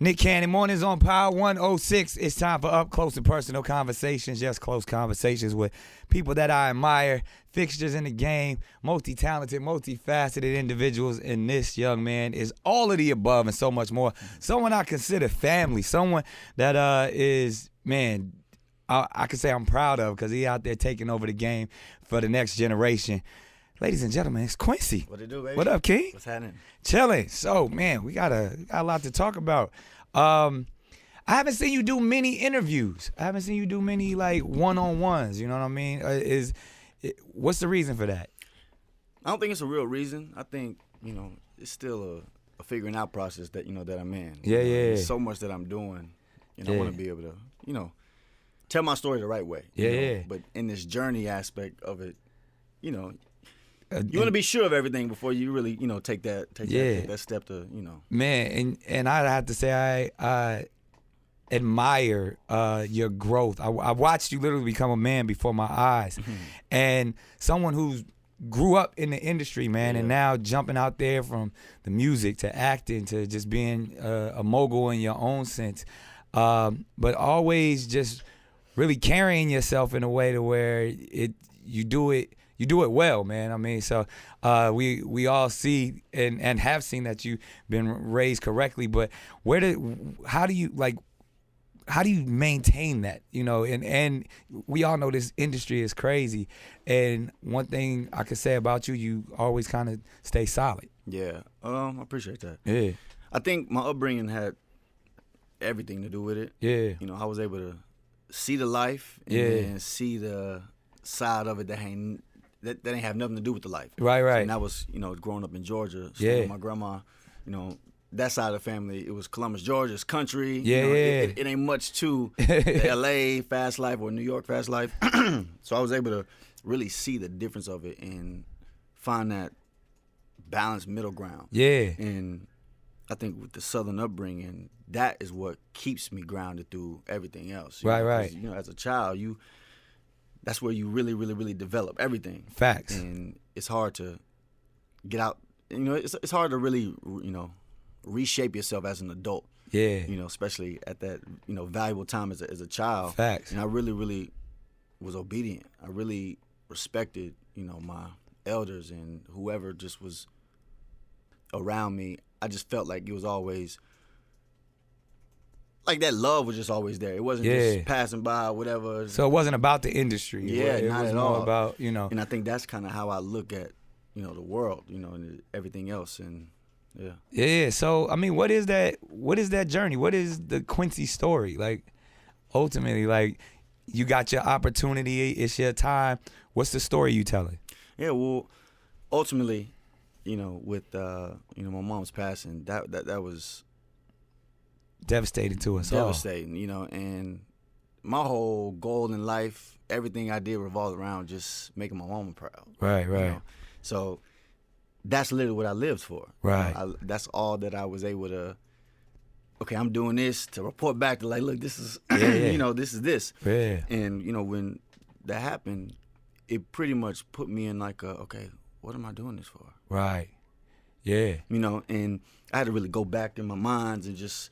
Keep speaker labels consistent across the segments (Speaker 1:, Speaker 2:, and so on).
Speaker 1: Nick Cannon, mornings on Power 106. It's time for up close and personal conversations, just close conversations with people that I admire, fixtures in the game, multi-talented, multifaceted individuals. And this young man is all of the above and so much more. Someone I consider family, someone that is, man, I can say I'm proud of because he out there taking over the game for the next generation. Ladies and gentlemen, it's Quincy.
Speaker 2: What it do, baby?
Speaker 1: What up, King?
Speaker 2: What's happening?
Speaker 1: Chilling. So, man, we got a lot to talk about. I haven't seen you do many interviews. I haven't seen you do many like one-on-ones. You know what I mean? What's the reason for that?
Speaker 2: I don't think it's a real reason. I think it's still a figuring out process that that I'm in.
Speaker 1: Yeah.
Speaker 2: There's so much that I'm doing, and I want to be able to tell my story the right way.
Speaker 1: Yeah.
Speaker 2: But in this journey aspect of it, you want to be sure of everything before you really take that step to
Speaker 1: Man, and I have to say I admire your growth. I watched you literally become a man before my eyes, and someone who's grew up in the industry, man, and now jumping out there from the music to acting to just being a mogul in your own sense, but always just really carrying yourself in a way to where you do it well, man. I mean, so we all see and have seen that you've been raised correctly, but how do you maintain that? And we all know this industry is crazy, and one thing I could say about you always kind of stay solid.
Speaker 2: Yeah, I appreciate that.
Speaker 1: Yeah.
Speaker 2: I think my upbringing had everything to do with it.
Speaker 1: Yeah.
Speaker 2: I was able to see the life and see the side of it that ain't have nothing to do with the life.
Speaker 1: Right.
Speaker 2: And that was, growing up in Georgia, staying with my grandma, that side of the family, it was Columbus, Georgia, it's country. It ain't much to the LA fast life or New York fast life. So I was able to really see the difference of it and find that balanced middle ground.
Speaker 1: Yeah.
Speaker 2: And I think with the Southern upbringing, that is what keeps me grounded through everything else.
Speaker 1: Right.
Speaker 2: As a child, that's where you really, really, really develop everything.
Speaker 1: Facts.
Speaker 2: And it's hard to get out. It's hard to really, reshape yourself as an adult.
Speaker 1: Yeah.
Speaker 2: Especially at that, valuable time as a child.
Speaker 1: Facts.
Speaker 2: And I really, really was obedient. I really respected, my elders and whoever just was around me. I just felt like it was always, like that love was just always there. It wasn't just passing by or whatever.
Speaker 1: So it wasn't about the industry.
Speaker 2: It
Speaker 1: was
Speaker 2: at
Speaker 1: more
Speaker 2: all.
Speaker 1: About,
Speaker 2: And I think that's kind of how I look at, the world, and everything else. And
Speaker 1: Yeah. So, I mean, what is that journey? What is the Quincy story? Like, ultimately, like, you got your opportunity. It's your time. What's the story you telling?
Speaker 2: Yeah, well, ultimately, with, my mom's passing, that was
Speaker 1: devastating to us
Speaker 2: devastating, and my whole goal in life, everything I did revolved around just making my mama proud.
Speaker 1: Right.
Speaker 2: So that's literally what I lived for.
Speaker 1: Right.
Speaker 2: That's all that I was able to, okay, I'm doing this to report back to, like, look, this is, this is this.
Speaker 1: Yeah.
Speaker 2: And, when that happened, it pretty much put me in like okay, what am I doing this for?
Speaker 1: Right. Yeah.
Speaker 2: And I had to really go back in my mind and just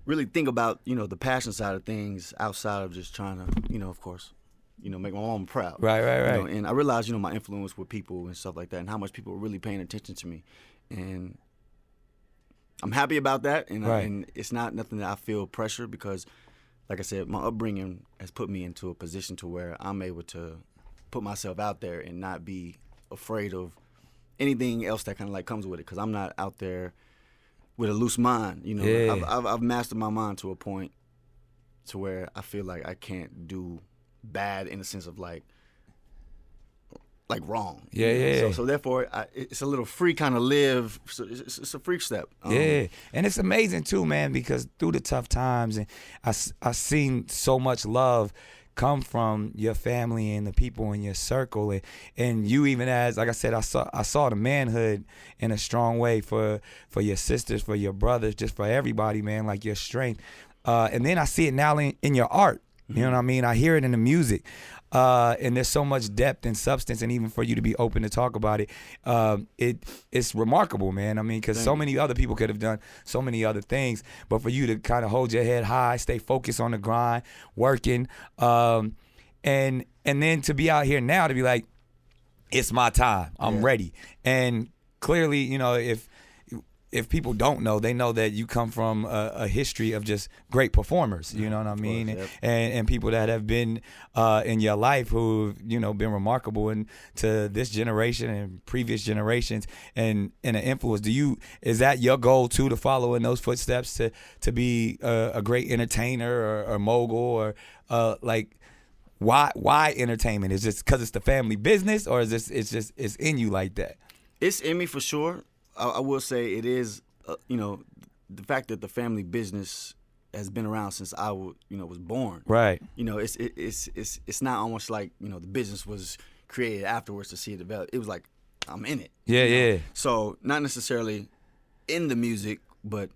Speaker 2: really think about, the passion side of things outside of just trying to, of course, make my mom proud.
Speaker 1: Right.
Speaker 2: And I realized, my influence with people and stuff like that and how much people were really paying attention to me. And I'm happy about that. And, and it's not nothing that I feel pressure because, like I said, my upbringing has put me into a position to where I'm able to put myself out there and not be afraid of anything else that kind of like comes with it because I'm not out there with a loose mind. I've mastered my mind to a point to where I feel like I can't do bad in the sense of like wrong.
Speaker 1: Yeah.
Speaker 2: So therefore, it's a little free kind of live. So it's a free step.
Speaker 1: And it's amazing too, man, because through the tough times, and I seen so much love come from your family and the people in your circle, and you even as, like I said, I saw the manhood in a strong way for your sisters, for your brothers, just for everybody, man, like your strength. And then I see it now in your art. You know what I mean? I hear it in the music. and there's so much depth and substance, and even for you to be open to talk about it, it's remarkable, man. I mean, because so many other people could have done so many other things, but for you to kind of hold your head high, stay focused on the grind, working, and then to be out here now to be like, it's my time, I'm ready. And clearly, you know, if people don't know, they know that you come from a history of just great performers, you know what I mean?
Speaker 2: Course, yep.
Speaker 1: And people that have been in your life who've, you know, been remarkable to this generation and previous generations and an influence. Is that your goal too, to follow in those footsteps, to be a great entertainer or mogul, or like, why entertainment? Is this because it's the family business, or is this it's in you like that?
Speaker 2: It's in me for sure. I will say it is, you know, the fact that the family business has been around since I was born.
Speaker 1: Right.
Speaker 2: You know, it's not almost like, you know, the business was created afterwards to see it develop. It was like, I'm in it.
Speaker 1: Yeah,
Speaker 2: you know?
Speaker 1: yeah.
Speaker 2: So not necessarily in the music, but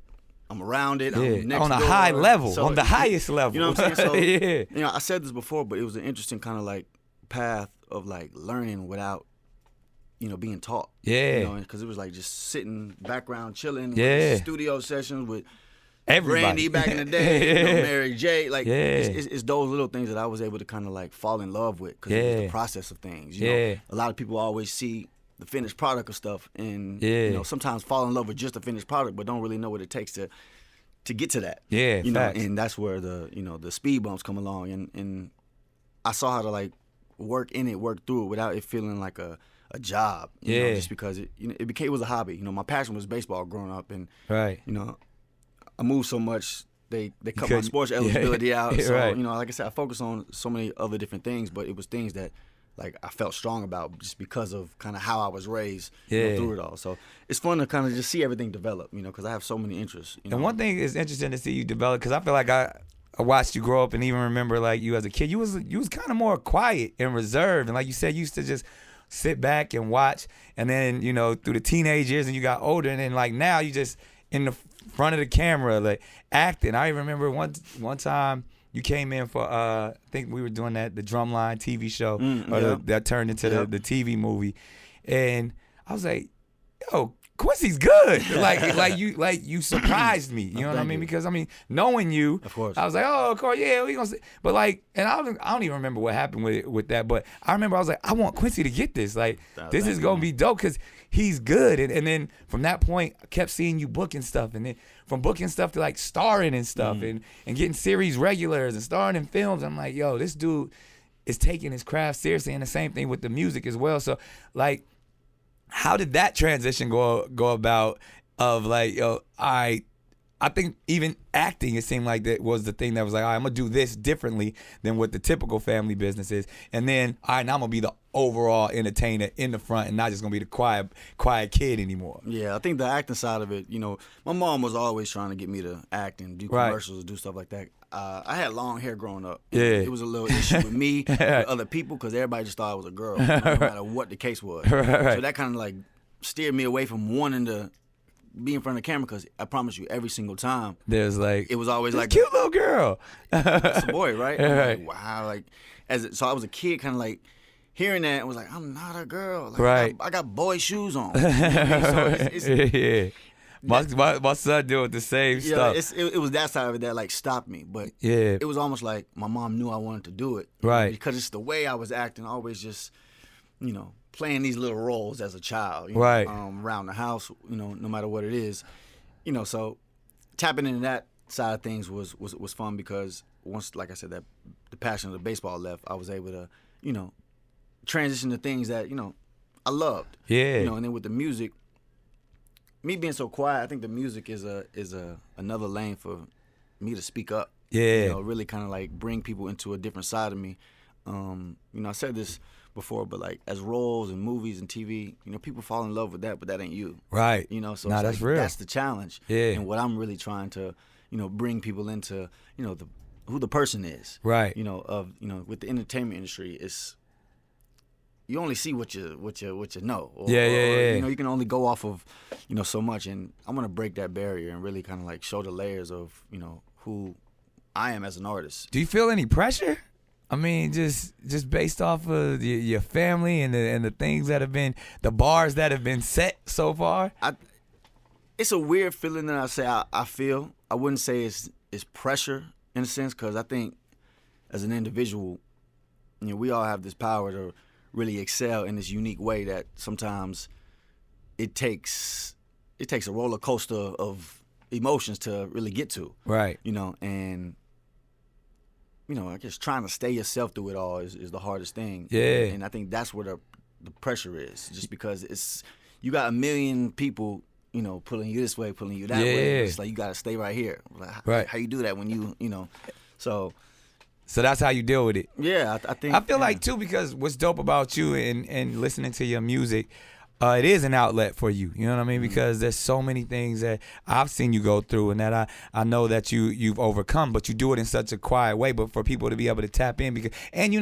Speaker 2: I'm around it.
Speaker 1: Yeah.
Speaker 2: I'm next
Speaker 1: On a
Speaker 2: door.
Speaker 1: high level,
Speaker 2: So,
Speaker 1: on the highest level.
Speaker 2: You know what I'm saying? So,
Speaker 1: yeah.
Speaker 2: you know, I said this before, but it was an interesting kind of like path of like learning without, you know, being taught.
Speaker 1: Yeah.
Speaker 2: You know, because it was like just sitting background chilling.
Speaker 1: Yeah.
Speaker 2: With studio sessions with
Speaker 1: Everybody.
Speaker 2: Randy back in the day, you know, Mary J. Like,
Speaker 1: Yeah.
Speaker 2: it's those little things that I was able to kind of like fall in love with, because it was the process of things. You know, a lot of people always see the finished product of stuff, and you know, sometimes fall in love with just the finished product, but don't really know what it takes to get to that.
Speaker 1: Yeah,
Speaker 2: you know,
Speaker 1: facts.
Speaker 2: and that's where the speed bumps come along, and I saw how to like work through it without it feeling like a job. You know, just because it was a hobby. You know, my passion was baseball growing up, and you know, I moved so much. They cut my sports eligibility out. So, you know, like I said, I focused on so many other different things, but it was things that like I felt strong about just because of kind of how I was raised through it all. So it's fun to kind of just see everything develop, you know, because I have so many interests. You know?
Speaker 1: And one thing is interesting to see you develop, because I feel like I watched you grow up, and even remember like you as a kid, you was kind of more quiet and reserved, and like you said, you used to just sit back and watch, and then, you know, through the teenage years and you got older, and then like now you just in the front of the camera like acting. I even remember one time you came in for I think we were doing the Drumline TV show, that turned into the TV movie, and I was like, yo, Quincy's good. like you surprised me. You know what I mean? Because I mean, knowing you,
Speaker 2: of course,
Speaker 1: I was like, oh, of course, yeah, we gonna see. But like, and I don't even remember what happened with that. But I remember I was like, I want Quincy to get this. Like, this is gonna be dope because he's good. And then from that point, I kept seeing you booking stuff, and then from booking stuff to like starring and stuff, and getting series regulars and starring in films. I'm like, yo, this dude is taking his craft seriously, and the same thing with the music as well. So like, how did that transition go about? Of like, yo, I think even acting, it seemed like that was the thing that was like, all right, I'm gonna do this differently than what the typical family business is, and then all right, now I'm gonna be the overall entertainer in the front, and not just gonna be the quiet kid anymore.
Speaker 2: Yeah, I think the acting side of it, you know, my mom was always trying to get me to act and do commercials and do stuff like that. I had long hair growing up.
Speaker 1: Yeah.
Speaker 2: It was a little issue with me, with other people, because everybody just thought I was a girl, no matter what the case was. So that kind of like steered me away from wanting to be in front of the camera, because I promise you, every single time
Speaker 1: there's like,
Speaker 2: it was always like
Speaker 1: cute little girl.
Speaker 2: It's a boy, right?
Speaker 1: Right.
Speaker 2: Like, wow, like so I was a kid, kind of like hearing that and was like, I'm not a girl. Like,
Speaker 1: right.
Speaker 2: I got boy shoes on. You know what I mean? So
Speaker 1: yeah. My son doing the same stuff.
Speaker 2: It was that side of it that like stopped me, but it was almost like my mom knew I wanted to do it,
Speaker 1: right?
Speaker 2: Because it's the way I was acting, always just, you know, playing these little roles as a child,
Speaker 1: right?
Speaker 2: Around the house, you know, no matter what it is, you know. So tapping into that side of things was fun, because once, like I said, that the passion of the baseball left, I was able to, you know, transition to things that, you know, I loved.
Speaker 1: Yeah.
Speaker 2: You know, and then with the music, me being so quiet, I think the music is another lane for me to speak up.
Speaker 1: Yeah.
Speaker 2: You know, really kind of like bring people into a different side of me. You know, I said this before, but like as roles and movies and TV, you know, people fall in love with that, but that ain't you.
Speaker 1: Right.
Speaker 2: You know, so
Speaker 1: that's real.
Speaker 2: That's the challenge.
Speaker 1: Yeah.
Speaker 2: And what I'm really trying to, you know, bring people into, you know, who the person is.
Speaker 1: Right.
Speaker 2: You know, with the entertainment industry, it's, you only see what you know. Or,
Speaker 1: yeah.
Speaker 2: You know, you can only go off of, you know, so much, and I'm gonna break that barrier and really kind of like show the layers of, you know, who I am as an artist.
Speaker 1: Do you feel any pressure? I mean, just based off of your family and the things that have been, the bars that have been set so far.
Speaker 2: It's a weird feeling that I feel. I wouldn't say it's pressure in a sense, because I think as an individual, we all have this power to really excel in this unique way that sometimes it takes a roller coaster of emotions to really get to.
Speaker 1: Right.
Speaker 2: And I guess trying to stay yourself through it all is the hardest thing.
Speaker 1: Yeah.
Speaker 2: And I think that's where the pressure is, just because you got a million people, pulling you this way, pulling you that way. It's like you got to stay right here. Like,
Speaker 1: right.
Speaker 2: How you do that when so
Speaker 1: that's how you deal with it.
Speaker 2: Yeah, I think.
Speaker 1: I feel like too, because what's dope about you and listening to your music, it is an outlet for you. You know what I mean? Mm-hmm. Because there's so many things that I've seen you go through, and that I know that you've overcome, but you do it in such a quiet way. But for people to be able to tap in, and you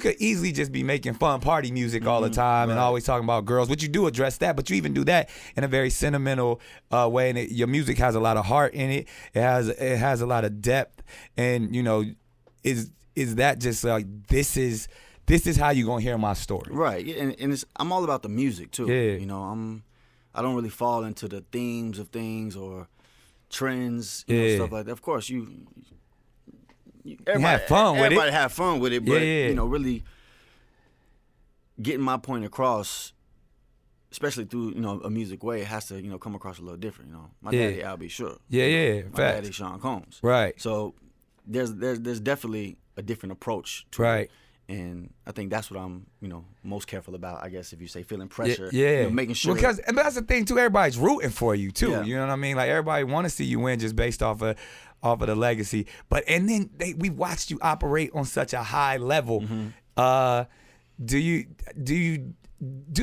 Speaker 1: could easily just be making fun party music all the time, and always talking about girls, which you do address that, but you even do that in a very sentimental way. And your music has a lot of heart in it. It has a lot of depth, and is that just like this is how you gonna hear my story,
Speaker 2: right? And I'm all about the music too.
Speaker 1: Yeah.
Speaker 2: I don't really fall into the themes of things or trends, stuff like that. Of course, everybody
Speaker 1: have fun with it.
Speaker 2: Everybody have fun with it, but
Speaker 1: yeah.
Speaker 2: Really getting my point across, especially through a music way, it has to come across a little different. My daddy, I'll be sure.
Speaker 1: Yeah.
Speaker 2: My daddy, Sean Combs.
Speaker 1: Right.
Speaker 2: So there's definitely a different approach to
Speaker 1: right.
Speaker 2: it. And I think that's what I'm, most careful about, I guess, if you say feeling pressure.
Speaker 1: Yeah.
Speaker 2: Making sure.
Speaker 1: Because and that's the thing, too. Everybody's rooting for you, too.
Speaker 2: Yeah.
Speaker 1: You know what I mean? Like, everybody want to see you win just based off of the legacy. And then we watched you operate on such a high level. Mm-hmm. Do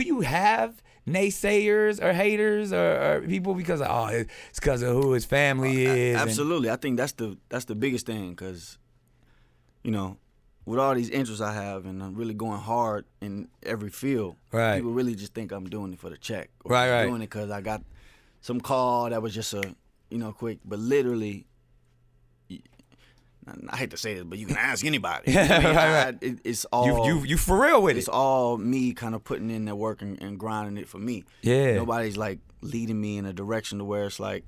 Speaker 1: you have naysayers or haters or people because it's because of who his family is?
Speaker 2: Absolutely. I think that's the biggest thing, because, with all these interests I have, and I'm really going hard in every field,
Speaker 1: right.
Speaker 2: People really just think I'm doing it for the check. Or
Speaker 1: right.
Speaker 2: Doing it because I got some call that was just a, quick, but literally, I hate to say this, but you can ask anybody.
Speaker 1: Right.
Speaker 2: It's all
Speaker 1: you for real with it.
Speaker 2: It's all me kind of putting in the work and grinding it for me.
Speaker 1: Yeah.
Speaker 2: Nobody's like leading me in a direction to where it's like,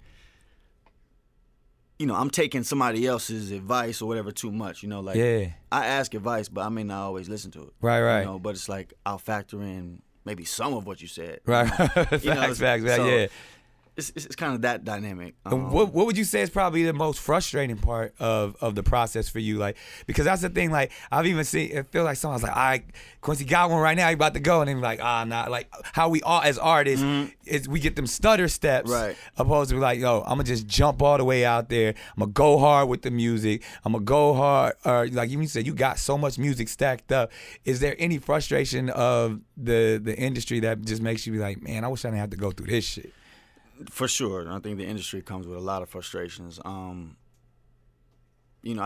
Speaker 2: I'm taking somebody else's advice or whatever too much. I ask advice, but I may not always listen to it.
Speaker 1: Right.
Speaker 2: But it's like I'll factor in maybe some of what you said.
Speaker 1: Right. Facts,
Speaker 2: so
Speaker 1: yeah.
Speaker 2: It's kind of that dynamic.
Speaker 1: What would you say is probably the most frustrating part of the process for you? Like, because that's the thing. Like, I've even seen it feel like someone's like, "All right, Quincy got one right now. He about to go," and then like, nah. Like how we all as artists is we get them stutter steps,
Speaker 2: right?
Speaker 1: Opposed to like, yo, I'm gonna just jump all the way out there. I'm gonna go hard with the music. I'm gonna go hard. Or like you said, you got so much music stacked up. Is there any frustration of the industry that just makes you be like, man, I wish I didn't have to go through this shit?
Speaker 2: For sure. I think the industry comes with a lot of frustrations. I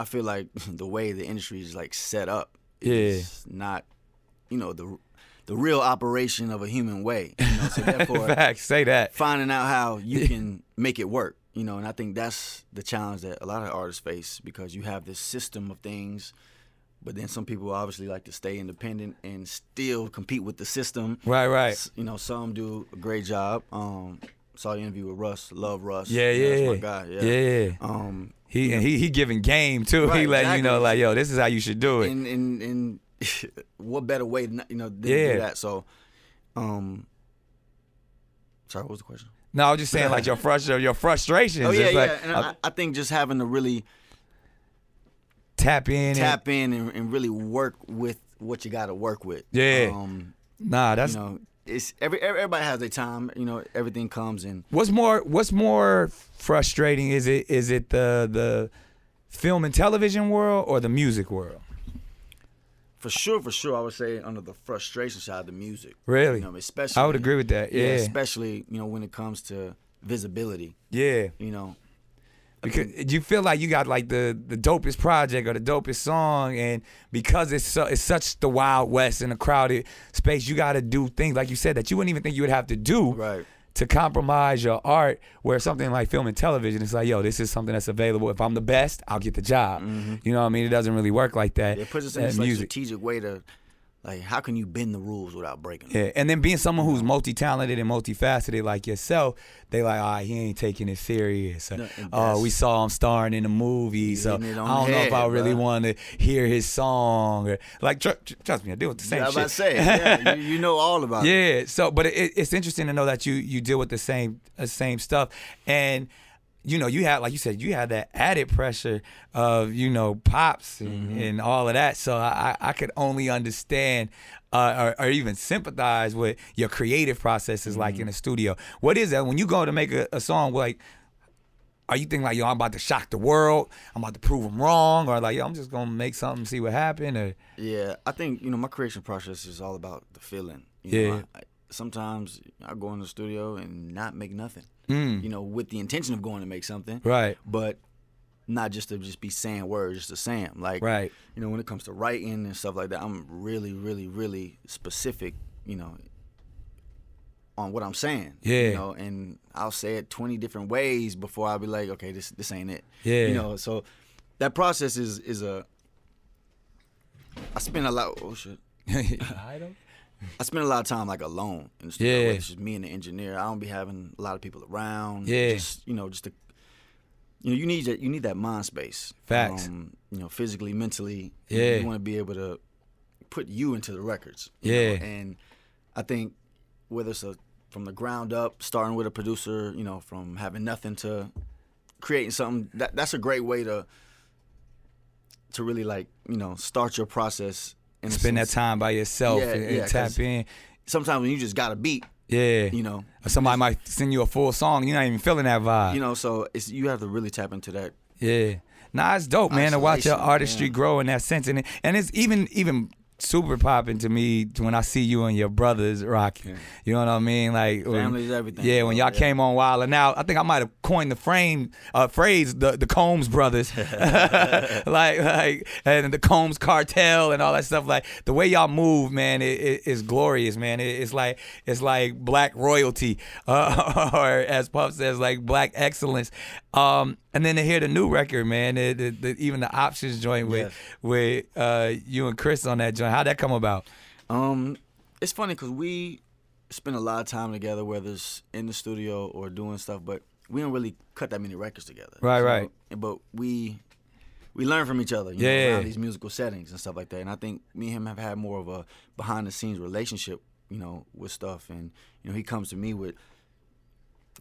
Speaker 2: feel like the way the industry is like set up is not, the real operation of a human way. So therefore,
Speaker 1: facts, say that.
Speaker 2: Finding out how you can make it work. And I think that's the challenge that a lot of artists face, because you have this system of things, but then some people obviously like to stay independent and still compete with the system.
Speaker 1: Right.
Speaker 2: Some do a great job. Saw the interview with Russ. Love Russ.
Speaker 1: Yeah.
Speaker 2: That's my guy.
Speaker 1: Yeah. He giving game too.
Speaker 2: Right,
Speaker 1: he letting
Speaker 2: exactly.
Speaker 1: you know, like, yo, this is how you should do it.
Speaker 2: And what better way to do that? So, sorry, what was the question?
Speaker 1: No, I was just saying like your frustrations.
Speaker 2: Oh yeah.
Speaker 1: Like,
Speaker 2: and I think just having to really
Speaker 1: tap in
Speaker 2: and really work with what you got to work with.
Speaker 1: Yeah. That's
Speaker 2: it's everybody has their time. Everything comes in.
Speaker 1: What's more frustrating? Is it the film and television world or the music world?
Speaker 2: For sure, I would say under the frustration side of the music.
Speaker 1: Really?
Speaker 2: Especially
Speaker 1: I would agree with that. Yeah.
Speaker 2: Especially when it comes to visibility.
Speaker 1: Yeah. Because you feel like you got like the dopest project or the dopest song, and because it's such the Wild West in a crowded space, you got to do things like you said that you wouldn't even think you would have to do,
Speaker 2: right,
Speaker 1: to compromise your art, where something like film and television, it's like, yo, this is something that's available. If I'm the best, I'll get the job. You know what I mean? It doesn't really work like that.
Speaker 2: It puts us in this like, strategic way to, like, how can you bend the rules without breaking them?
Speaker 1: Yeah, and then being someone who's multi-talented and multifaceted like yourself, they like, all right, he ain't taking it serious. Oh, we saw him starring in a movie, so I don't know if I really want to hear his song. Or, like, trust me, I deal with the same shit.
Speaker 2: I was about to say, yeah, you know all about it.
Speaker 1: Yeah, so, but it's interesting to know that you deal with the same stuff. And, you know, you had, like you said, you had that added pressure of, you know, pops and all of that. So I could only understand or even sympathize with your creative processes, like in the studio. What is that when you go to make a song? Like, are you thinking like, yo, I'm about to shock the world, I'm about to prove them wrong, or like, yo, I'm just gonna make something, see what happened? Or
Speaker 2: yeah, I think, you know, my creation process is all about the feeling. You know, sometimes I go in the studio and not make nothing. You know, with the intention of going to make something.
Speaker 1: Right.
Speaker 2: But not just to just be saying words, just to say them. Like,
Speaker 1: right.
Speaker 2: You know, when it comes to writing and stuff like that, I'm really, really, really specific, you know, on what I'm saying.
Speaker 1: Yeah.
Speaker 2: You know, and I'll say it 20 different ways before I'll be like, okay, this ain't it.
Speaker 1: Yeah.
Speaker 2: You know, so that process is I spend a lot, oh shit. I spend a lot of time like alone in the studio.
Speaker 1: Yeah.
Speaker 2: It's just me and the engineer. I don't be having a lot of people around.
Speaker 1: Yeah.
Speaker 2: Just, you know, just to, you know, you need that mind space.
Speaker 1: Facts.
Speaker 2: You know, physically, mentally.
Speaker 1: Yeah.
Speaker 2: You want to be able to put you into the records.
Speaker 1: Yeah.
Speaker 2: Know? And I think whether it's from the ground up, starting with a producer, you know, from having nothing to creating something, that's a great way to really, like, you know, start your process.
Speaker 1: Spend that time by yourself and tap in.
Speaker 2: Sometimes when you just got a beat, you know,
Speaker 1: or somebody might send you a full song, you're not even feeling that vibe.
Speaker 2: You know, so you have to really tap into that.
Speaker 1: Yeah, nah, it's dope, man, to watch your artistry grow in that sense, and it's even super popping to me when I see you and your brothers rocking. Yeah. You know what I mean? Like,
Speaker 2: family's everything.
Speaker 1: Yeah, when y'all came on Wild and Out, I think I might have coined the phrase, the Combs brothers, like, and the Combs cartel and all that stuff. Like, the way y'all move, man, it's glorious, man. It's like black royalty, or as Puff says, like black excellence. And then to hear the new record, man, even the Options joint with you and Chris on that joint, how'd that come about?
Speaker 2: It's funny because we spend a lot of time together, whether it's in the studio or doing stuff, but we don't really cut that many records together.
Speaker 1: Right.
Speaker 2: But we learn from each other, you know, around these musical settings and stuff like that. And I think me and him have had more of a behind-the-scenes relationship, you know, with stuff. And, you know, he comes to me with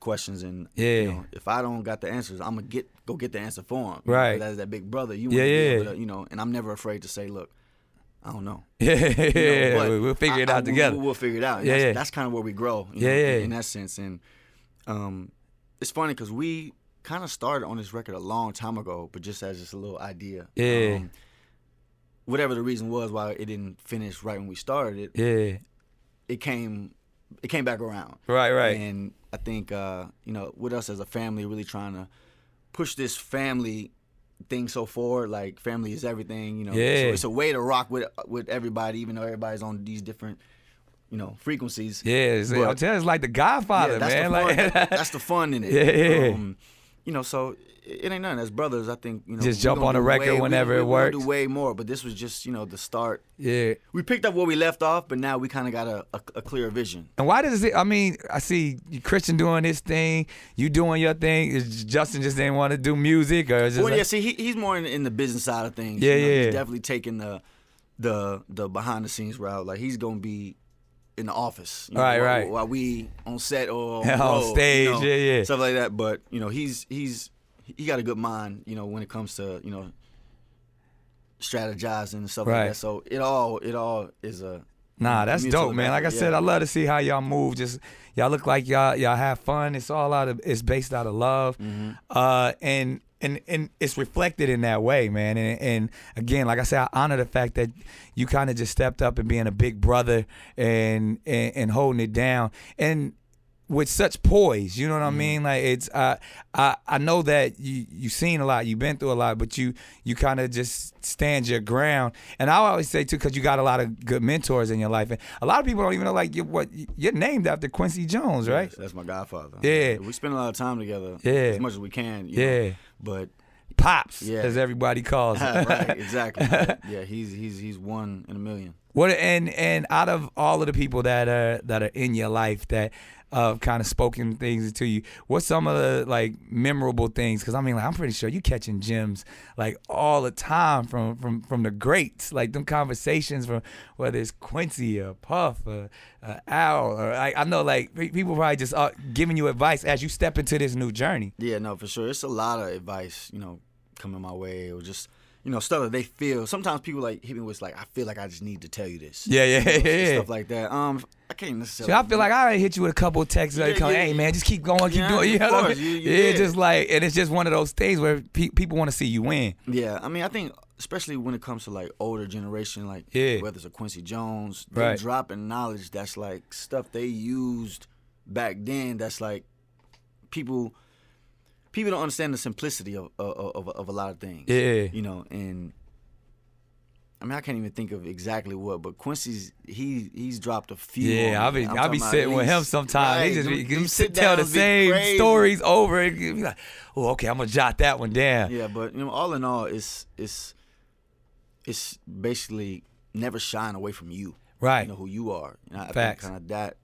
Speaker 2: questions, and you know, if I don't got the answers, I'm gonna go get the answer for him.
Speaker 1: Right.
Speaker 2: As that big brother, you want to be able to, you know, and I'm never afraid to say, look, I don't know.
Speaker 1: You know,
Speaker 2: but
Speaker 1: we'll figure it out together.
Speaker 2: We'll figure it out. And that's kind of where we grow. You know, in that sense. And it's funny because we kind of started on this record a long time ago, but just as just a little idea.
Speaker 1: Yeah.
Speaker 2: Whatever the reason was why it didn't finish right when we started it. It came back around.
Speaker 1: Right.
Speaker 2: And I think, you know, with us as a family, really trying to push this family thing so forward. Like, family is everything, you know. So it's a way to rock with everybody, even though everybody's on these different, you know, frequencies.
Speaker 1: It's like the Godfather, man.
Speaker 2: That's the fun in it. You know, so it ain't nothing. As brothers, I think, you know,
Speaker 1: just jump on a record whenever it works.
Speaker 2: We'll do way more, but this was just, you know, the start.
Speaker 1: Yeah.
Speaker 2: We picked up where we left off, but now we kind of got a clear vision.
Speaker 1: And why does it, I mean, I see Christian doing his thing, you doing your thing. Is Justin just didn't want to do music? Or is
Speaker 2: well, see, he's more in the business side of things.
Speaker 1: Yeah,
Speaker 2: you know, he's definitely taking the behind the scenes route. Like, he's going to be in the office, you know, while we on set or on
Speaker 1: stage,
Speaker 2: you know, stuff like that. But, you know, he got a good mind, you know, when it comes to, you know, strategizing and stuff like that. So it all is a
Speaker 1: that's dope, man. Like I said, I love to see how y'all move. Just y'all look like y'all have fun. It's based out of love, and it's reflected in that way, man. And again, like I said, I honor the fact that you kind of just stepped up and being a big brother and holding it down. And with such poise, you know what I mean? Like it's I know that you've seen a lot, you've been through a lot, but you kind of just stand your ground. And I always say too, because you got a lot of good mentors in your life, and a lot of people don't even know like you're named after Quincy Jones, right?
Speaker 2: Yes, that's my godfather.
Speaker 1: Yeah,
Speaker 2: we spend a lot of time together.
Speaker 1: Yeah,
Speaker 2: as much as we can. You know, but
Speaker 1: Pops, as everybody calls him.
Speaker 2: Right, exactly. Yeah, he's one in a million.
Speaker 1: What and out of all of the people that are in your life that kind of spoken things to you, what's some of the like memorable things? Because I mean, like, I'm pretty sure you catching gems like all the time from the greats, like them conversations from whether it's Quincy or Puff or Al, or I know like people probably just giving you advice as you step into this new journey.
Speaker 2: Yeah, no, for sure. It's a lot of advice, coming my way, or just stuff that they feel. Sometimes people like hit me with like, I feel like I just need to tell you this.
Speaker 1: Yeah.
Speaker 2: Stuff like that. I can't necessarily.
Speaker 1: So I feel like I hit you with a couple of texts like, hey man, just keep going, keep doing. You know what I mean? Just like, and it's just one of those things where people want to see you win.
Speaker 2: Yeah, I mean, I think especially when it comes to like older generation, like whether it's a Quincy Jones, they're dropping knowledge that's like stuff they used back then. That's like people don't understand the simplicity of a lot of things. Yeah. And I mean, I can't even think of exactly what, but Quincy's he's dropped a few.
Speaker 1: Yeah, I'll be sitting with him sometimes. Right, he just tell the same stories over and be like, oh, okay, I'm gonna jot that one down.
Speaker 2: Yeah, but all in all, it's basically never shying away from you.
Speaker 1: Right.
Speaker 2: Who you are. I
Speaker 1: Facts.
Speaker 2: think kind of that.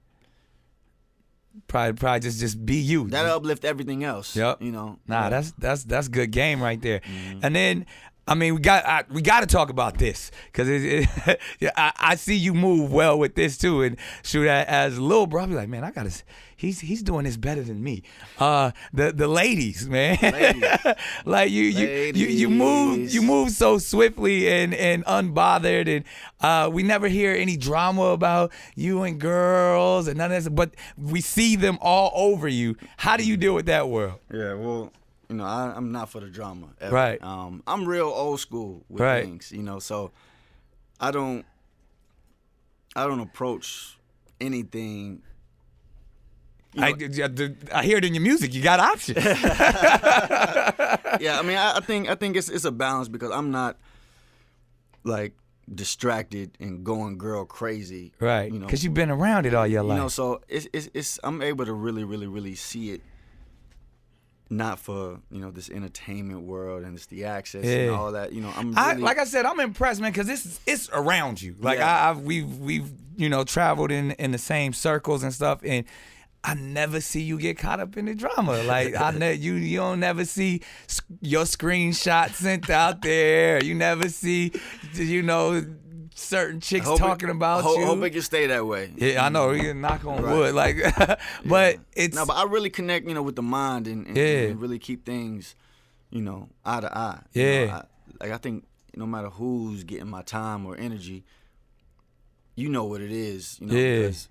Speaker 1: Probably just be you.
Speaker 2: That'll uplift everything else.
Speaker 1: Yep.
Speaker 2: Nah,
Speaker 1: that's good game right there. Mm-hmm. And then I mean, we got to talk about this because I see you move well with this too. And shoot, as a little bro, I'll be like, man, he's doing this better than me. The ladies, man, like you move so swiftly and unbothered, and we never hear any drama about you and girls and none of this, but we see them all over you. How do you deal with that world?
Speaker 2: Yeah, well, I'm not for the drama ever.
Speaker 1: Right.
Speaker 2: I'm real old school with things, so I don't approach anything.
Speaker 1: I hear it in your music. You got options.
Speaker 2: Yeah, I mean, I think it's a balance because I'm not like distracted and going girl crazy.
Speaker 1: Right. Because you've been around it all your life.
Speaker 2: So it's I'm able to really, really, really see it. Not for this entertainment world and it's the access and all that. I'm really,
Speaker 1: like I said, I'm impressed, man, because it's around you. Like we've traveled in the same circles and stuff, and I never see you get caught up in the drama. Like you don't never see your screenshot sent out there. You never see certain chicks talking about you.
Speaker 2: Hope it can stay that way.
Speaker 1: Yeah, I know. You knock on wood, like, but it's
Speaker 2: no. But I really connect, with the mind and really keep things, eye to eye.
Speaker 1: Yeah.
Speaker 2: I think no matter who's getting my time or energy, what it is. Because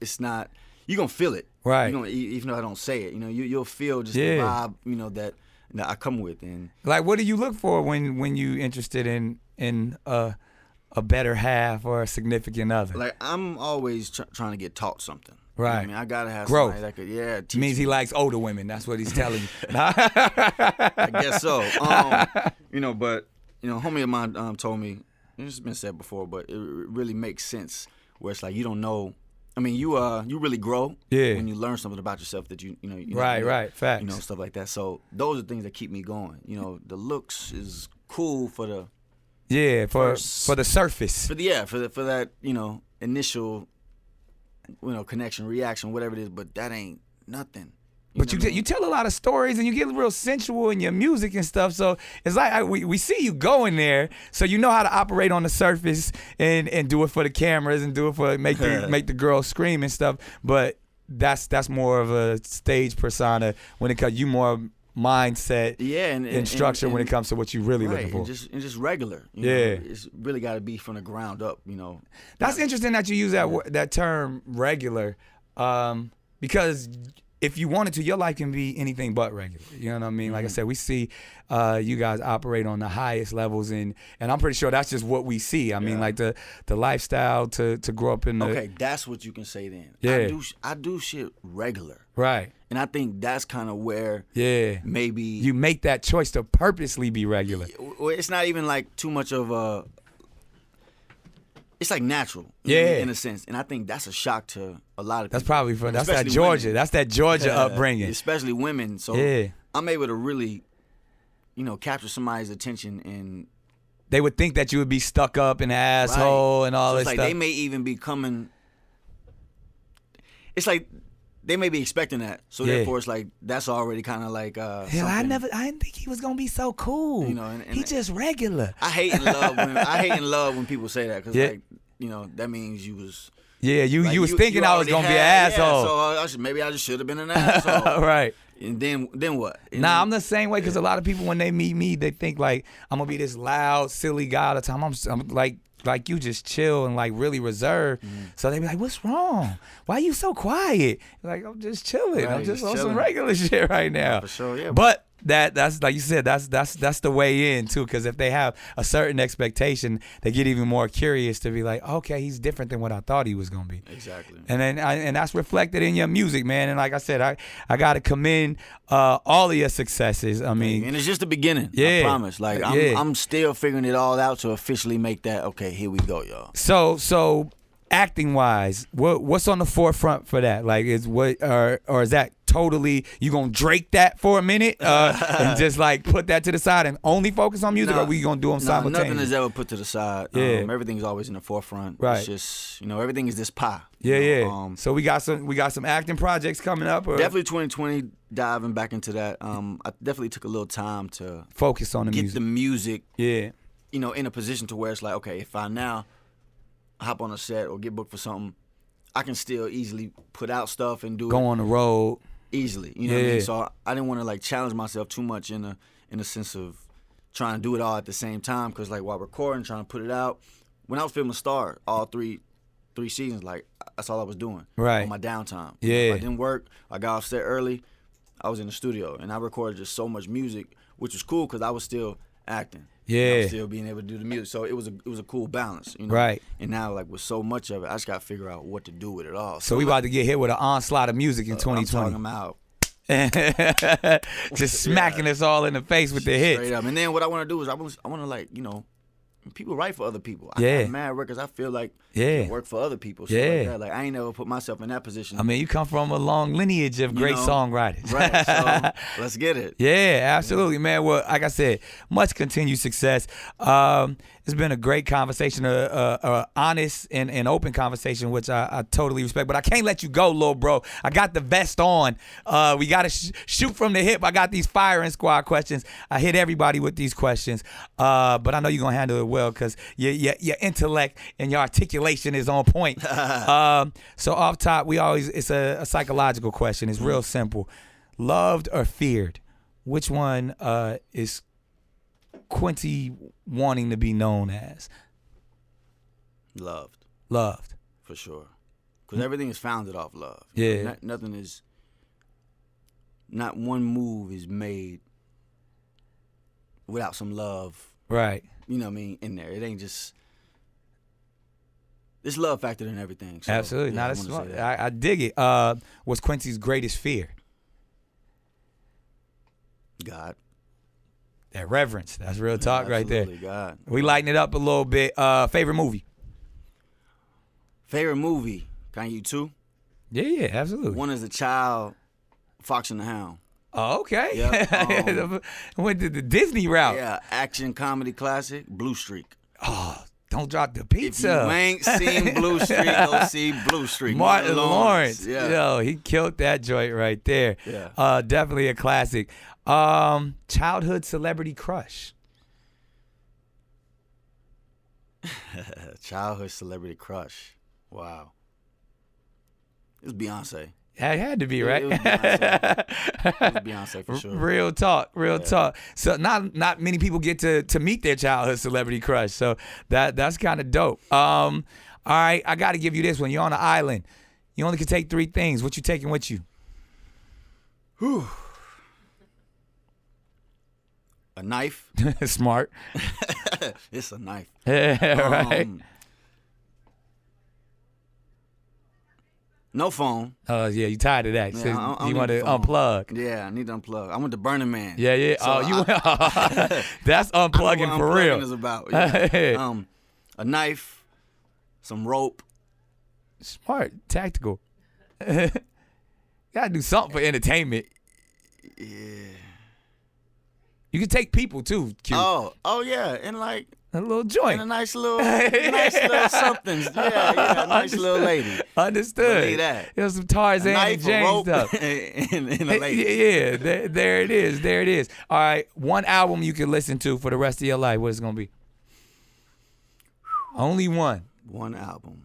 Speaker 2: it's not. You're gonna feel it,
Speaker 1: right?
Speaker 2: Even though I don't say it, you'll feel just the vibe, that I come with. And
Speaker 1: like, what do you look for when you interested in a better half or a significant other?
Speaker 2: Like, I'm always trying to get taught something.
Speaker 1: Right.
Speaker 2: I mean, I gotta have
Speaker 1: growth.
Speaker 2: Somebody that could, teach
Speaker 1: means
Speaker 2: me.
Speaker 1: He likes older women. That's what he's telling you.
Speaker 2: I guess so. But homie of mine told me, it's been said before, but it really makes sense. Where it's like you don't know. I mean, you really grow when you learn something about yourself that you
Speaker 1: right, facts.
Speaker 2: Stuff like that. So those are things that keep me going. The looks is cool for the.
Speaker 1: Yeah, for the surface.
Speaker 2: For that, initial, connection, reaction, whatever it is, but that ain't nothing.
Speaker 1: But you tell a lot of stories and you get real sensual in your music and stuff. So it's like we see you going there, so you know how to operate on the surface and do it for the cameras and do it for make the girls scream and stuff. But that's more of a stage persona when it comes. You more mindset and structure when it comes to what you really looking for.
Speaker 2: And just regular. It's really got to be from the ground up.
Speaker 1: That's interesting that you use that term regular, because if you wanted to, your life can be anything but regular. You know what I mean? Like I said, we see you guys operate on the highest levels, and I'm pretty sure that's just what we see. I mean, like the lifestyle to grow up in the...
Speaker 2: Okay, that's what you can say then.
Speaker 1: Yeah.
Speaker 2: I do shit regular.
Speaker 1: Right.
Speaker 2: And I think that's kind of where maybe...
Speaker 1: You make that choice to purposely be regular.
Speaker 2: It's not even like too much of a... It's like natural, in a sense, and I think that's a shock to a lot of people.
Speaker 1: That's probably that's that Georgia.
Speaker 2: Women.
Speaker 1: That's that Georgia upbringing,
Speaker 2: especially women. So I'm able to really, capture somebody's attention, and
Speaker 1: they would think that you would be stuck up an asshole and all
Speaker 2: so
Speaker 1: this
Speaker 2: like
Speaker 1: stuff.
Speaker 2: They may even be coming. It's like they may be expecting that, so therefore it's like that's already kind of like.
Speaker 1: I didn't think he was gonna be so cool. And he just regular.
Speaker 2: I hate and love when people say that, because that means you was. Yeah,
Speaker 1: you was thinking I was gonna be an asshole.
Speaker 2: So maybe I just should have been an asshole.
Speaker 1: Right.
Speaker 2: And then what?
Speaker 1: I'm the same way, because a lot of people, when they meet me, they think like I'm gonna be this loud, silly guy all the time. I'm like you just chill and like really reserved. So they be like, "What's wrong? Why you so quiet?" Like, I'm just chilling.
Speaker 2: Right,
Speaker 1: I'm just on
Speaker 2: chilling.
Speaker 1: some regular shit right now.
Speaker 2: For sure, yeah.
Speaker 1: But that's like you said, that's the way in too. Because if they have a certain expectation, they get even more curious to be like, okay, he's different than what I thought he was gonna be.
Speaker 2: Exactly.
Speaker 1: And then and that's reflected in your music, man. And like I said, I gotta commend all of your successes. I mean,
Speaker 2: and it's just the beginning. I promise. Like I'm still figuring it all out to officially make that. Okay, here we go, y'all.
Speaker 1: So acting wise, what's on the forefront for that? Like, or is that totally you gonna Drake that for a minute and just like put that to the side and only focus on music, or we gonna do them simultaneously?
Speaker 2: Nothing is ever put to the side. Everything's always in the forefront.
Speaker 1: Right.
Speaker 2: It's just everything is this pie.
Speaker 1: So we got some acting projects coming up.
Speaker 2: Definitely 2020 diving back into that. I definitely took a little time to
Speaker 1: focus on
Speaker 2: get the music.
Speaker 1: Yeah.
Speaker 2: In a position to where it's like, okay, if I now hop on a set or get booked for something, I can still easily put out stuff and do
Speaker 1: go on the road
Speaker 2: easily. You know what I mean? So I didn't want to like challenge myself too much in a sense of trying to do it all at the same time, because like while recording, trying to put it out. When I was filming Star, all three seasons, like that's all I was doing on my downtime. If I didn't work, I got off set early, I was in the studio and I recorded just so much music, which was cool because I was still acting. I was still being able to do the music, so it was a cool balance,
Speaker 1: Right.
Speaker 2: And now, like with so much of it, I just got to figure out what to do with it all.
Speaker 1: So we about to get hit with an onslaught of music in 2020.
Speaker 2: I'm talking about
Speaker 1: just smacking us all in the face with the hits.
Speaker 2: Straight up. And then what I want to do is I want to like people write for other people. I have mad records. I feel like work for other people. So like that. Like I ain't never put myself in that position.
Speaker 1: I mean, you come from a long lineage of great songwriters.
Speaker 2: Right. So let's get it.
Speaker 1: Yeah, absolutely, man. Well, like I said, much continued success. It's been a great conversation, honest and open conversation, which I totally respect. But I can't let you go, little bro. I got the vest on. We got to shoot from the hip. I got these firing squad questions. I hit everybody with these questions. But I know you're going to handle it well because your intellect and your articulation is on point. So off top, it's a psychological question. It's real simple. Loved or feared? Which one is Quincy wanting to be known as?
Speaker 2: Loved. For sure. Because everything is founded off love.
Speaker 1: Yeah.
Speaker 2: Nothing is, not one move is made without some love.
Speaker 1: Right.
Speaker 2: You know what I mean? In there. It ain't just, there's love factored in everything. So,
Speaker 1: absolutely.
Speaker 2: Yeah,
Speaker 1: Not smart. I dig it. What's Quincy's greatest fear?
Speaker 2: God.
Speaker 1: That reverence. That's real talk right there.
Speaker 2: God.
Speaker 1: We lighten it up a little bit. Favorite movie?
Speaker 2: Favorite movie? Can I give you two?
Speaker 1: Yeah, absolutely.
Speaker 2: One is a child, Fox and the Hound.
Speaker 1: Oh, okay.
Speaker 2: Yep,
Speaker 1: went to the Disney route.
Speaker 2: Yeah, action comedy classic, Blue Streak.
Speaker 1: Oh, don't drop the pizza.
Speaker 2: If you ain't seen Blue Streak, go see Blue Streak.
Speaker 1: Martin Lawrence.
Speaker 2: Yeah.
Speaker 1: Yo, he killed that joint right there.
Speaker 2: Yeah.
Speaker 1: Definitely a classic. Childhood celebrity crush.
Speaker 2: Childhood celebrity crush. Wow. It's Beyonce.
Speaker 1: It had to be, right?
Speaker 2: It was Beyonce. It was Beyonce for sure.
Speaker 1: Real talk. So not many people get to meet their childhood celebrity crush. So that's kind of dope. All right, I got to give you this one. You're on an island. You only can take 3 things. What you taking with you?
Speaker 2: Whew. A knife.
Speaker 1: Smart.
Speaker 2: It's a knife.
Speaker 1: Right.
Speaker 2: No phone.
Speaker 1: Yeah, you tired of that.
Speaker 2: Yeah,
Speaker 1: So
Speaker 2: I don't
Speaker 1: you want
Speaker 2: need
Speaker 1: to
Speaker 2: the phone.
Speaker 1: unplug.
Speaker 2: Yeah, I need to unplug. I went to Burning Man.
Speaker 1: Yeah.
Speaker 2: So
Speaker 1: You that's unplugging
Speaker 2: I know what
Speaker 1: for real.
Speaker 2: unplugging is about. Yeah. A knife, some rope.
Speaker 1: Smart, tactical. Gotta do something for entertainment.
Speaker 2: Yeah.
Speaker 1: You can take people too, Q.
Speaker 2: Oh yeah, and like
Speaker 1: A little joint.
Speaker 2: and a nice little something. Yeah, a nice little lady.
Speaker 1: Understood.
Speaker 2: Believe that.
Speaker 1: There's some Tarzan
Speaker 2: A
Speaker 1: and
Speaker 2: knife, a
Speaker 1: James
Speaker 2: rope,
Speaker 1: stuff.
Speaker 2: and a lady.
Speaker 1: Yeah, there it is. There it is. All right, one album you can listen to for the rest of your life. What is it gonna be? Only one.
Speaker 2: One album.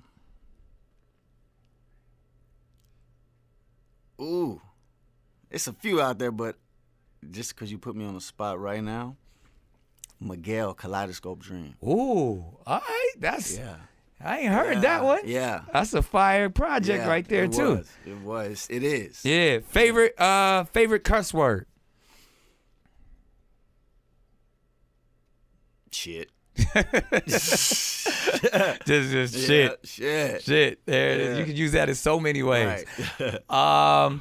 Speaker 2: Ooh, it's a few out there, but just because you put me on the spot right now, Miguel, Kaleidoscope Dream.
Speaker 1: Ooh, all right. That's
Speaker 2: Yeah.
Speaker 1: I ain't heard that one.
Speaker 2: Yeah.
Speaker 1: That's a fire project
Speaker 2: Yeah,
Speaker 1: right there too.
Speaker 2: It is.
Speaker 1: Yeah. Favorite curse word.
Speaker 2: Shit.
Speaker 1: Just
Speaker 2: Yeah,
Speaker 1: shit.
Speaker 2: shit.
Speaker 1: There it is.
Speaker 2: Yeah.
Speaker 1: You could use that in so many ways.
Speaker 2: Right.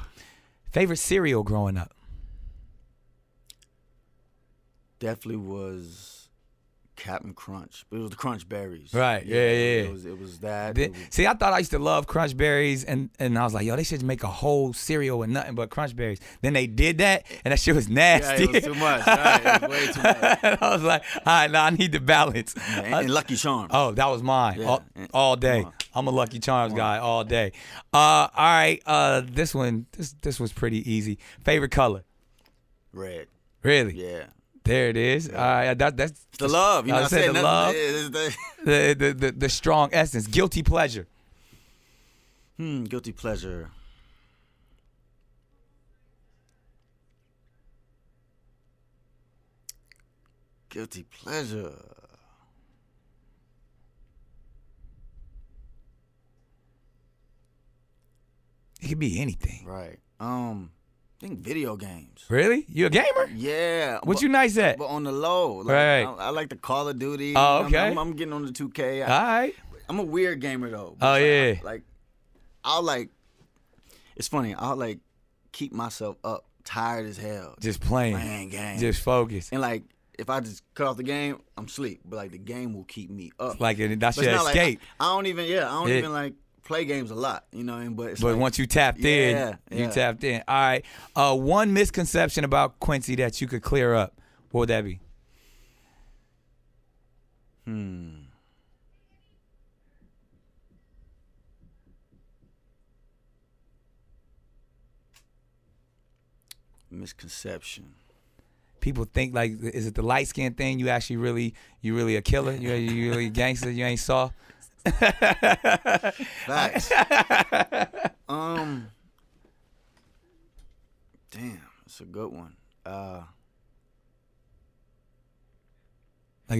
Speaker 1: Favorite cereal growing up.
Speaker 2: Definitely was Captain Crunch. But it was the Crunch Berries.
Speaker 1: Right, yeah.
Speaker 2: It was that.
Speaker 1: See, I thought I used to love Crunch Berries, and I was like, yo, they should make a whole cereal with nothing but Crunch Berries. Then they did that, and that shit was nasty.
Speaker 2: Yeah, it was too much. Right, it was way too much.
Speaker 1: And I was like, all right, now I need the balance.
Speaker 2: Yeah, and Lucky Charms.
Speaker 1: Oh, that was mine.
Speaker 2: Yeah.
Speaker 1: All day.
Speaker 2: Come on.
Speaker 1: I'm a Lucky Charms guy all day. All right, this one, this was pretty easy. Favorite color?
Speaker 2: Red.
Speaker 1: Really?
Speaker 2: Yeah.
Speaker 1: There it is. All right, that's
Speaker 2: It's the love. You know
Speaker 1: I
Speaker 2: what
Speaker 1: said
Speaker 2: I'm
Speaker 1: the
Speaker 2: saying?
Speaker 1: love.
Speaker 2: It's
Speaker 1: The strong essence. Guilty pleasure.
Speaker 2: Guilty pleasure. Guilty pleasure.
Speaker 1: It could be anything.
Speaker 2: Right. I think video games.
Speaker 1: Really? You a gamer?
Speaker 2: Yeah.
Speaker 1: What
Speaker 2: but-
Speaker 1: you nice at?
Speaker 2: But on the low. Like,
Speaker 1: Right.
Speaker 2: I like the Call of Duty.
Speaker 1: Oh, okay.
Speaker 2: I'm getting on the 2K.
Speaker 1: All right.
Speaker 2: I'm a weird gamer though.
Speaker 1: Oh, yeah.
Speaker 2: It's funny. I'll like keep myself up, tired as hell,
Speaker 1: Just playing.
Speaker 2: playing games.
Speaker 1: Just focus.
Speaker 2: And like if I just cut off the game, I'm asleep. But like the game will keep me up.
Speaker 1: That's
Speaker 2: But
Speaker 1: your
Speaker 2: it's not
Speaker 1: escape.
Speaker 2: Like, I don't even
Speaker 1: Yeah.
Speaker 2: even like play games a lot. You know what I mean? But it's
Speaker 1: But
Speaker 2: like,
Speaker 1: once you tapped in,
Speaker 2: Yeah,
Speaker 1: you
Speaker 2: yeah.
Speaker 1: tapped in. All right. One misconception about Quincy that you could clear up. What would that be?
Speaker 2: misconception.
Speaker 1: People think like, is it the light skin thing? You actually really a killer? You really a gangster? You ain't soft?
Speaker 2: Facts. Damn, that's a good one.
Speaker 1: Like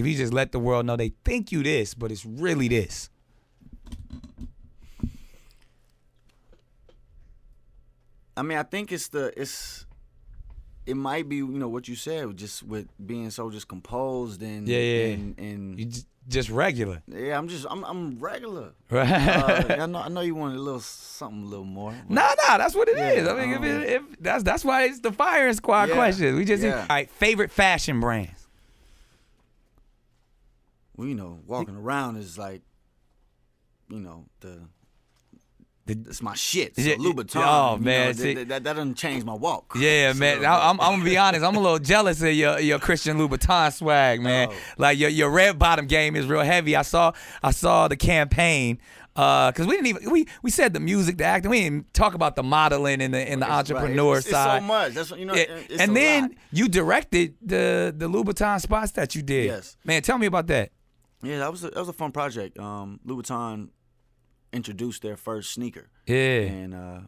Speaker 1: if you just let the world know they think you this, but it's really this.
Speaker 2: I mean, I think it might be, what you said, just with being so just composed and
Speaker 1: Yeah.
Speaker 2: and
Speaker 1: You just regular.
Speaker 2: yeah, I'm regular.
Speaker 1: Right.
Speaker 2: I know you wanted something a little more. but-
Speaker 1: Nah, that's what it
Speaker 2: Yeah,
Speaker 1: is. I mean, if that's why it's the firing squad
Speaker 2: Yeah,
Speaker 1: question. We just
Speaker 2: yeah.
Speaker 1: all right. Favorite fashion brands.
Speaker 2: Well, walking around is like, it's my shit. So
Speaker 1: Yeah,
Speaker 2: Louboutin.
Speaker 1: oh, man, see-
Speaker 2: that doesn't change my walk.
Speaker 1: Yeah,
Speaker 2: So,
Speaker 1: man. I'm gonna be honest. I'm a little jealous of your Christian Louboutin swag, man.
Speaker 2: Oh.
Speaker 1: Like your red bottom game is real heavy. I saw the campaign. Cause we didn't even we said the music, the acting. We didn't talk about the modeling and the entrepreneur
Speaker 2: It's
Speaker 1: side.
Speaker 2: so much. That's what
Speaker 1: Yeah,
Speaker 2: It's
Speaker 1: and
Speaker 2: a
Speaker 1: then
Speaker 2: lot.
Speaker 1: you directed the Louboutin spots that you did.
Speaker 2: Yes.
Speaker 1: Man, tell me about that.
Speaker 2: Yeah, that was a fun project. Louboutin introduced their first sneaker.
Speaker 1: Yeah.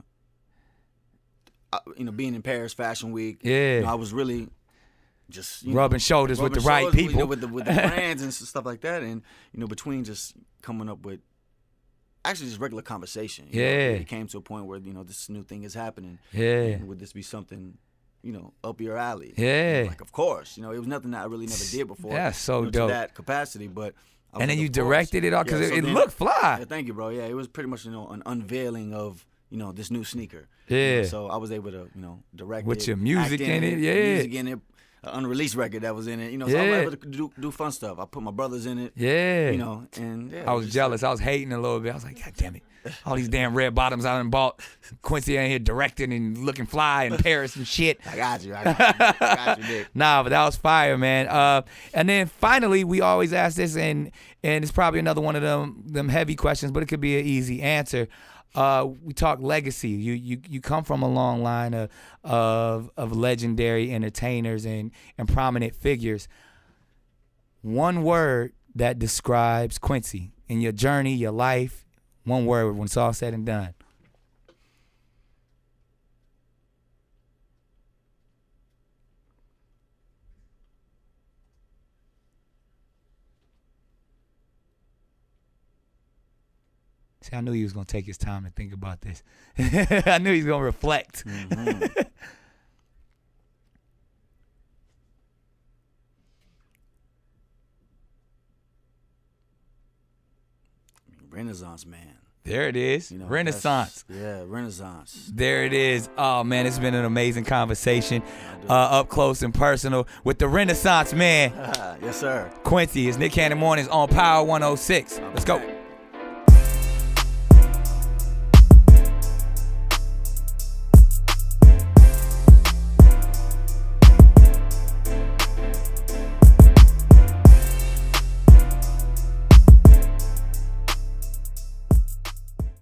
Speaker 2: And being in Paris Fashion Week,
Speaker 1: Yeah.
Speaker 2: I was really just
Speaker 1: Rubbing shoulders with the
Speaker 2: rubbing
Speaker 1: right
Speaker 2: shoulders,
Speaker 1: people.
Speaker 2: with the brands and stuff like that, and between just coming up with actually just regular conversation.
Speaker 1: Yeah.
Speaker 2: It came to a point where this new thing is happening.
Speaker 1: Yeah.
Speaker 2: And would this be something up your alley.
Speaker 1: Yeah.
Speaker 2: Like, of course. It was nothing that I really never did before.
Speaker 1: Yeah, so
Speaker 2: to
Speaker 1: dope.
Speaker 2: that capacity, but.
Speaker 1: And then you directed it all because it looked fly.
Speaker 2: Yeah, thank you, bro. Yeah, it was pretty much an unveiling of this new sneaker.
Speaker 1: Yeah.
Speaker 2: So I was able to direct
Speaker 1: with
Speaker 2: it,
Speaker 1: your music in it. Yeah.
Speaker 2: Music in it. An unreleased record that was in it. So I was able to do fun stuff. I put my brothers in it.
Speaker 1: Yeah.
Speaker 2: And
Speaker 1: I was jealous. I was hating a little bit. I was like, God damn it. All these damn red bottoms I done bought. Quincy ain't here directing and looking fly in Paris and shit.
Speaker 2: I got you. I got you, Nick.
Speaker 1: Nah, but that was fire, man. And then finally, we always ask this, and it's probably another one of them heavy questions, but it could be an easy answer. We talk legacy. You come from a long line of legendary entertainers and prominent figures. One word that describes Quincy in your journey, your life. One word when it's all said and done. See, I knew he was going to take his time to think about this. I knew he was going to reflect.
Speaker 2: Mm-hmm. Renaissance man.
Speaker 1: There it is. Renaissance.
Speaker 2: Yeah, Renaissance.
Speaker 1: There it is. Oh, man, it's been an amazing conversation. Up close and personal with the Renaissance man.
Speaker 2: Yes, sir.
Speaker 1: Quincy. It's Nick Cannon Mornings on Power 106. Let's go.